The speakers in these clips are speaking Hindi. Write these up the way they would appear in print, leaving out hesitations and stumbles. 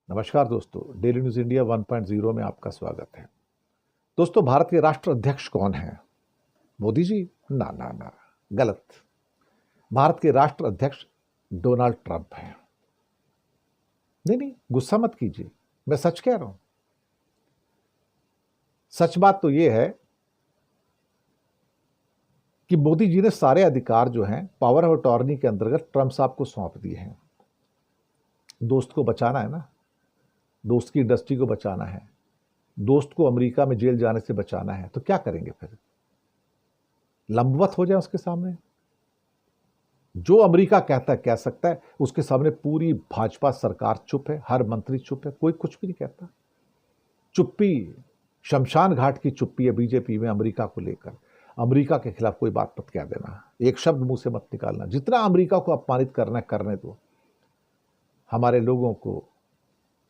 नमस्कार दोस्तों, डेली न्यूज़ इंडिया 1.0 में आपका स्वागत है। दोस्तों, भारत के राष्ट्र अध्यक्ष कौन है? मोदी जी? ना ना ना, गलत। भारत के राष्ट्र अध्यक्ष डोनाल्ड ट्रंप हैं। नहीं नहीं, गुस्सा मत कीजिए, मैं सच कह रहा हूं। सच बात तो यह है कि मोदी जी ने सारे अधिकार जो हैं पावर ऑफ अटॉर्नी के अंतर्गत ट्रंप साहब को सौंप दिए हैं। दोस्त को बचाना है ना, दोस्त की इंडस्ट्री को बचाना है, दोस्त को अमेरिका में जेल जाने से बचाना है, तो क्या करेंगे फिर? लंबवत हो जाए उसके सामने? जो अमेरिका कहता है कह सकता है, उसके सामने पूरी भाजपा सरकार चुप है, हर मंत्री चुप है, कोई कुछ भी नहीं कहता। चुप्पी, शमशान घाट की चुप्पी है बीजेपी में अमेरिका को लेकर। अमेरिका के खिलाफ कोई बात मत कह देना, एक शब्द मुंह से मत निकालना। जितना अमेरिका को अपमानित करना है करने दो। हमारे लोगों को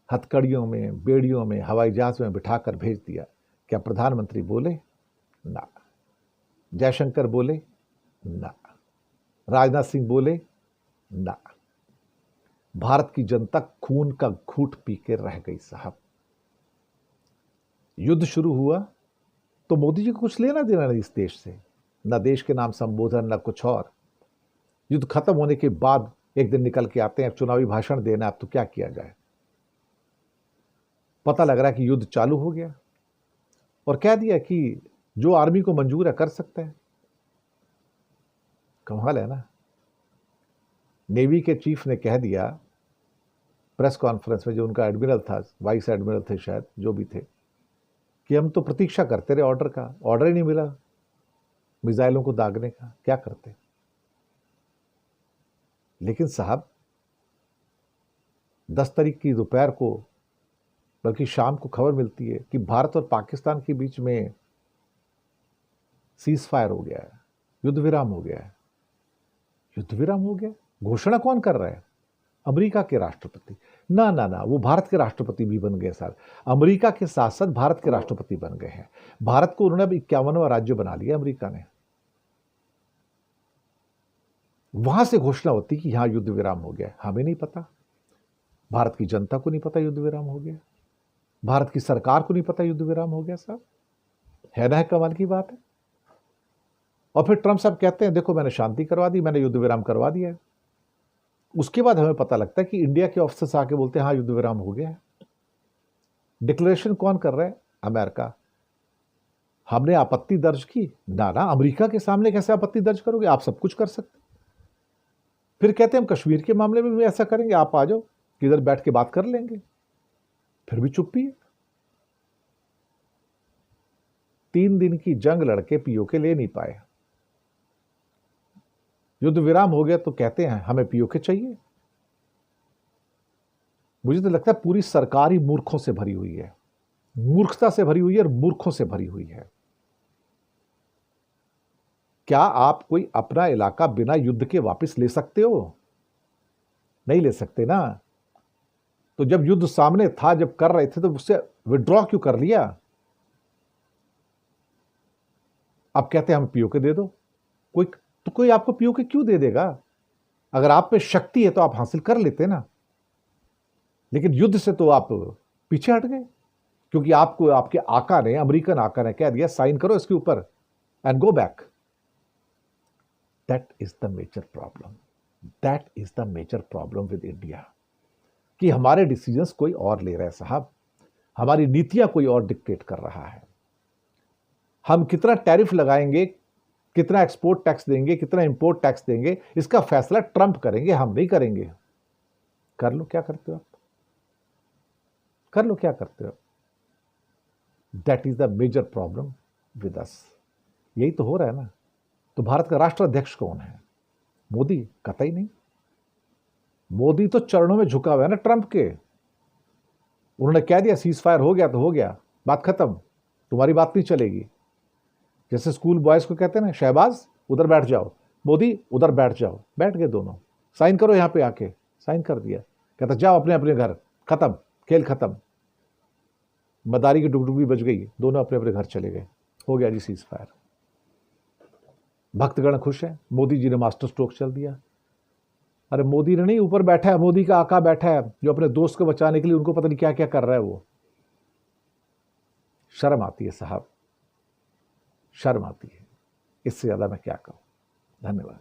हथकड़ियों में, बेड़ियों में, हवाई जहाज में बिठाकर भेज दिया। क्या प्रधानमंत्री बोले? ना। जयशंकर बोले? ना। राजनाथ सिंह बोले? ना। भारत की जनता खून का घूंट पी के रह गई साहब। युद्ध शुरू हुआ तो मोदी जी को कुछ लेना देना नहीं इस देश से, ना देश के नाम संबोधन, ना कुछ और। युद्ध खत्म होने के बाद एक दिन निकल के आते हैं, चुनावी भाषण देना। अब तो क्या किया जाए? पता लग रहा है कि युद्ध चालू हो गया और कह दिया कि जो आर्मी को मंजूर है कर सकते हैं। कमाल है ना। नेवी के चीफ ने कह दिया प्रेस कॉन्फ्रेंस में, जो उनका एडमिरल था, वाइस एडमिरल थे शायद, जो भी थे, कि हम तो प्रतीक्षा करते रहे ऑर्डर का, ऑर्डर ही नहीं मिला मिसाइलों को दागने का, क्या करते। लेकिन साहब 10 तारीख की दोपहर को, बल्कि शाम को खबर मिलती है कि भारत और पाकिस्तान के बीच में सीज फायर हो गया है, युद्ध विराम हो गया है। युद्ध विराम हो गया, घोषणा कौन कर रहा है? अमेरिका के राष्ट्रपति। ना ना ना, वो भारत के राष्ट्रपति भी बन गए सर। अमेरिका के साथ साथ भारत के राष्ट्रपति बन गए हैं। भारत को उन्होंने अब 51वां राज्य बना लिया अमेरिका ने। वहां से घोषणा होती कि यहां युद्ध विराम हो गया। हमें नहीं पता, भारत की जनता को नहीं पता युद्ध विराम हो गया, भारत की सरकार को नहीं पता युद्ध विराम हो गया साहब। है ना, कमाल की बात है। और फिर ट्रंप साहब कहते हैं देखो मैंने शांति करवा दी, मैंने युद्ध विराम करवा दिया है। उसके बाद हमें पता लगता है कि इंडिया के ऑफिसर्स आके बोलते हैं हाँ युद्ध विराम हो गया है। डिक्लेरेशन कौन कर रहा है? अमेरिका। हमने आपत्ति दर्ज की? ना ना, अमेरिका के सामने कैसे आपत्ति दर्ज करोगे? आप सब कुछ कर सकते। फिर कहते हैं हम कश्मीर के मामले में भी ऐसा करेंगे, आप आ जाओ, किधर बैठ के बात कर लेंगे। फिर भी चुप्पी है। 3 दिन की जंग लड़के पीओके ले नहीं पाए। युद्ध विराम हो गया तो कहते हैं हमें पीओके चाहिए। मुझे तो लगता है पूरी सरकार ही मूर्खों से भरी हुई है, मूर्खता से भरी हुई है और मूर्खों से भरी हुई है। क्या आप कोई अपना इलाका बिना युद्ध के वापस ले सकते हो? नहीं ले सकते ना। तो जब युद्ध सामने था, जब कर रहे थे, तो उससे विड्रॉ क्यों कर लिया? अब कहते हैं हम पीओके दे दो। कोई आपको पीओके क्यों दे देगा? अगर आप पे शक्ति है तो आप हासिल कर लेते ना। लेकिन युद्ध से तो आप पीछे हट गए, क्योंकि आपको आपके आका ने, अमेरिकन आका ने कह दिया साइन करो इसके ऊपर and go back. That is the major problem. That is the major problem with India, कि हमारे डिसीजंस कोई और ले रहा है साहब, हमारी नीतियां कोई और डिक्टेट कर रहा है। हम कितना टैरिफ लगाएंगे, कितना एक्सपोर्ट टैक्स देंगे, कितना इंपोर्ट टैक्स देंगे, इसका फैसला ट्रंप करेंगे, हम नहीं करेंगे। कर लो क्या करते हो आप, कर लो क्या करते हो। That is the major problem with us. यही तो हो रहा है ना। तो भारत का राष्ट्राध्यक्ष कौन है? मोदी? कतई नहीं। मोदी तो चरणों में झुका हुआ है ना ट्रंप के। उन्होंने कह दिया सीज फायर हो गया तो हो गया, बात खत्म, तुम्हारी बात नहीं चलेगी। जैसे स्कूल बॉयज को कहते हैं ना, शहबाज उधर बैठ जाओ, मोदी उधर बैठ जाओ, बैठ गए दोनों। साइन करो यहां पे आके, साइन कर दिया। कहता जाओ अपने अपने घर, खत्म, खेल खत्म। मदारी की डुगडुग भी बज गई, दोनों अपने अपने घर चले गए, हो गया जी सीज फायर। भक्तगण खुश हैं, मोदी जी ने मास्टर स्ट्रोक चल दिया। अरे मोदी ने नहीं, ऊपर बैठा है, मोदी का आका बैठा है जो अपने दोस्त को बचाने के लिए उनको पता नहीं क्या क्या कर रहा है। वो शर्म आती है साहब, शर्म आती है। इससे ज्यादा मैं क्या कहूं। धन्यवाद।